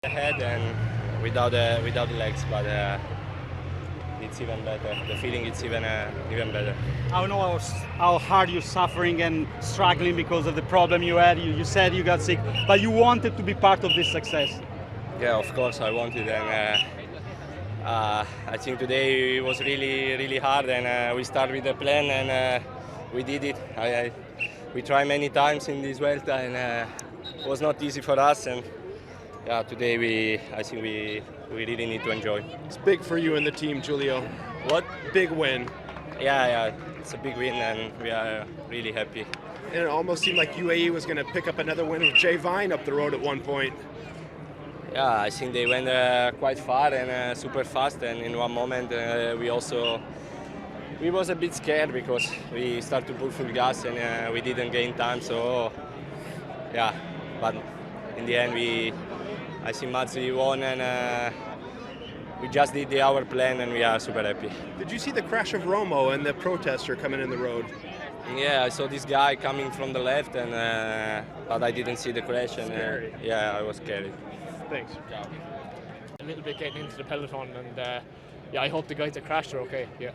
The head and without the legs, but it's even better. The feeling is even better. I know how hard you're suffering and struggling because of the problem you had. You said you got sick, but you wanted to be part of this success. Yeah, of course I wanted, and I think today it was really hard, and we started with the plan, and we did it. We tried many times in this Vuelta, and it was not easy for us. And yeah, today I think we really need to enjoy. It's big for you and the team, Giulio. What big win? Yeah, it's a big win, and we are really happy. And it almost seemed like UAE was going to pick up another win with Jay Vine up the road at one point. Yeah, I think they went quite far and super fast, and in one moment we was a bit scared because we started to pull full gas and we didn't gain time. So yeah, but in the end I think Mazzi won, and we just did our plan, and we are super happy. Did you see the crash of Romo and the Protestor coming in the road? Yeah, I saw this guy coming from the left, and but I didn't see the crash. And yeah, I was scared. Thanks. A little bit getting into the peloton, and yeah, I hope the guys that crashed are okay. Yeah.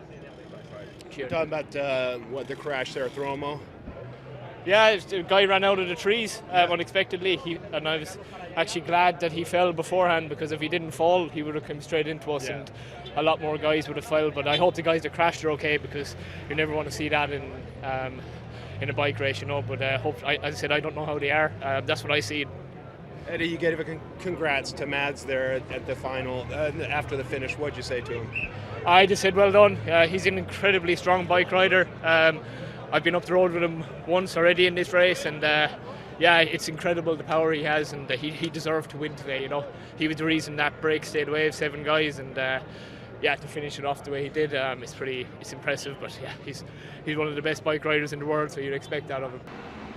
You're talking about the crash there with Romo? Yeah, the guy ran out of the trees unexpectedly, and I was actually glad that he fell beforehand, because if he didn't fall, he would have come straight into us, and a lot more guys would have fell. But I hope the guys that crashed are okay, because you never want to see that in a bike race, you know. But as I said, I don't know how they are. That's what I see. Eddie, you gave a congrats to Mads there at the final. After the finish, what'd you say to him? I just said well done. He's an incredibly strong bike rider. I've been up the road with him once already in this race, and yeah, it's incredible the power he has, and he deserved to win today. You know, he was the reason that break stayed away of 7 guys, and yeah, to finish it off the way he did, it's impressive. But yeah, he's one of the best bike riders in the world, so you'd expect that of him.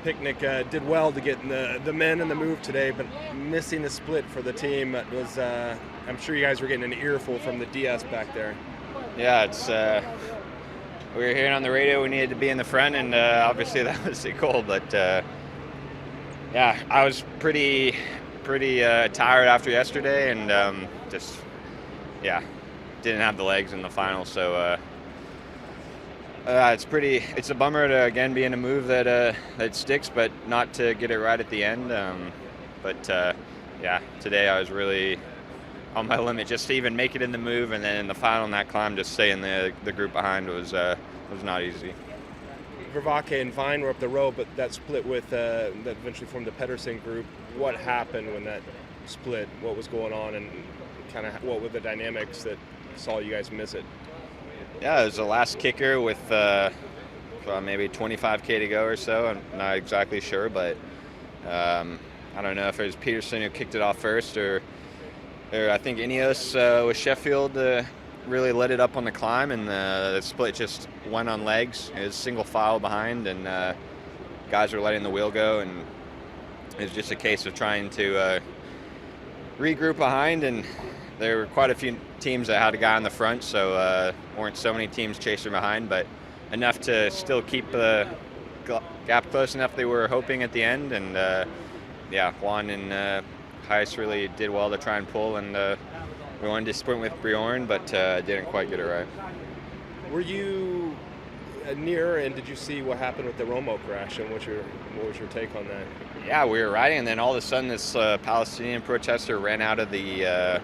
Picnic did well to get the men in the move today, but missing the split for the team was. I'm sure you guys were getting an earful from the DS back there. Yeah, it's. We were hearing on the radio we needed to be in the front, and obviously that was the goal. But yeah, I was pretty tired after yesterday, and just didn't have the legs in the final. So it's a bummer to again be in a move that sticks, but not to get it right at the end. But yeah, today I was really on my limit just to even make it in the move, and then in the final in that climb, just stay in the group behind was not easy. Vermaerke and Vine were up the road, but that split with that eventually formed the Pedersen group. What happened when that split? What was going on, and kind of what were the dynamics that saw you guys miss it? Yeah, it was the last kicker with maybe 25K to go or so. I'm not exactly sure, but I don't know if it was Peterson who kicked it off first, or I think Ineos with Sheffield really let it up on the climb, and the split just went on legs. It was single file behind, and guys were letting the wheel go, and it was just a case of trying to regroup behind, and there were quite a few teams that had a guy in the front, so weren't so many teams chasing behind, but enough to still keep the gap close enough they were hoping at the end. And yeah, Juan and Heis really did well to try and pull, and we wanted to sprint with Bjorn, but didn't quite get it right. Were you near, and did you see what happened with the Romo crash, and what was your take on that? Yeah, we were riding, and then all of a sudden this Palestinian protester ran out of the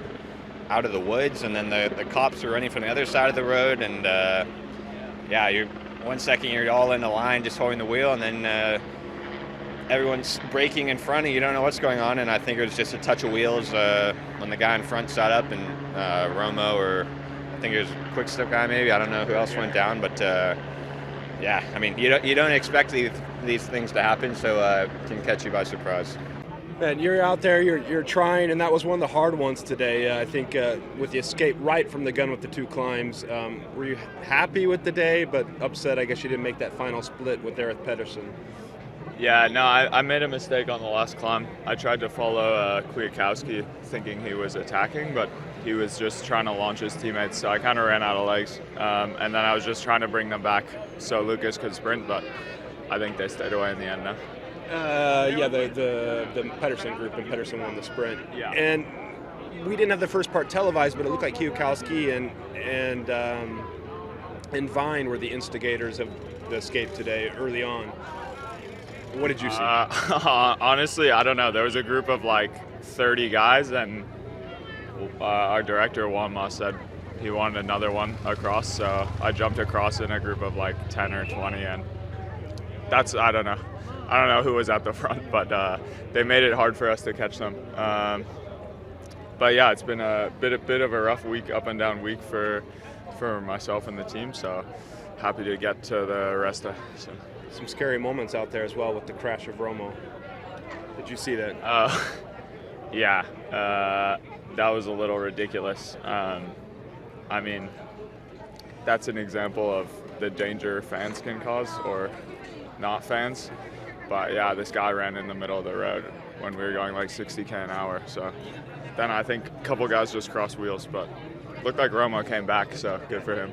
woods, and then the cops were running from the other side of the road, and yeah, 1 second you're all in a line just holding the wheel, and then everyone's braking in front, and you don't know what's going on. And I think it was just a touch of wheels when the guy in front sat up, and Romo, or I think it was a quick step guy maybe, I don't know who else went down, but yeah, I mean, you don't expect these things to happen, so it can catch you by surprise. And you're out there, you're trying, and that was one of the hard ones today. I think with the escape right from the gun with the 2 climbs. Were you happy with the day, but upset, I guess, you didn't make that final split with Eric Pedersen? Yeah, no, I made a mistake on the last climb. I tried to follow Kwiatkowski thinking he was attacking, but he was just trying to launch his teammates, so I kind of ran out of legs. And then I was just trying to bring them back so Lucas could sprint, but I think they stayed away in the end now. Yeah, the Pedersen group, and Pedersen won the sprint. Yeah. And we didn't have the first part televised, but it looked like Kwiatkowski and Vine were the instigators of the escape today early on. What did you see? Honestly, I don't know. There was a group of like 30 guys, and our director, Juanma, said he wanted another one across, so I jumped across in a group of like 10 or 20, and I don't know who was at the front, but they made it hard for us to catch them. But yeah, it's been a bit of a rough week, up and down week for myself and the team, so happy to get to the rest of it. Some scary moments out there as well with the crash of Romo. Did you see that? Yeah, that was a little ridiculous. I mean, that's an example of the danger fans can cause, or not fans. But yeah, this guy ran in the middle of the road when we were going like 60 km an hour. So then I think a couple guys just crossed wheels, but looked like Romo came back, so good for him.